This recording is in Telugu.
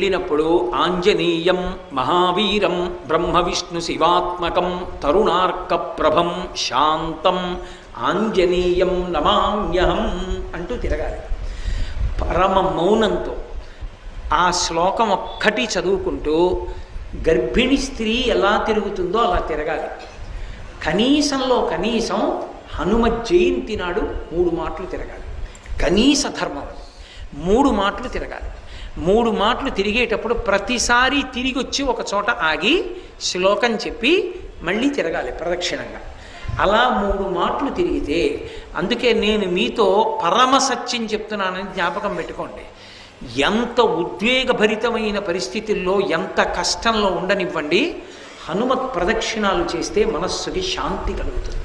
వెళ్ళినప్పుడు ఆంజనేయం మహావీరం బ్రహ్మ విష్ణు శివాత్మకం తరుణార్క ప్రభం శాంతం ఆంజనేయం నమామ్యహం అంటూ తిరగాలి పరమ మౌనంతో. ఆ శ్లోకం ఒక్కటి చదువుకుంటూ గర్భిణీ స్త్రీ ఎలా తిరుగుతుందో అలా తిరగాలి. కనీసంలో కనీసం హనుమ జయంతి నాడు 3 మాటలు తిరగాలి. కనీస ధర్మం 3 మాటలు తిరగాలి. 3 మాటలు తిరిగేటప్పుడు ప్రతిసారి తిరిగి వచ్చి ఒక చోట ఆగి శ్లోకం చెప్పి మళ్ళీ తిరగాలి ప్రదక్షిణంగా. అలా 3 మాటలు తిరిగితే, అందుకే నేను మీతో పరమ సత్యం చెప్తున్నానని జ్ఞాపకం పెట్టుకోండి. ఎంత ఉద్వేగభరితమైన పరిస్థితుల్లో, ఎంత కష్టంలో ఉండనివ్వండి, హనుమత్ ప్రదక్షిణాలు చేస్తే మనస్సుకి శాంతి కలుగుతుంది.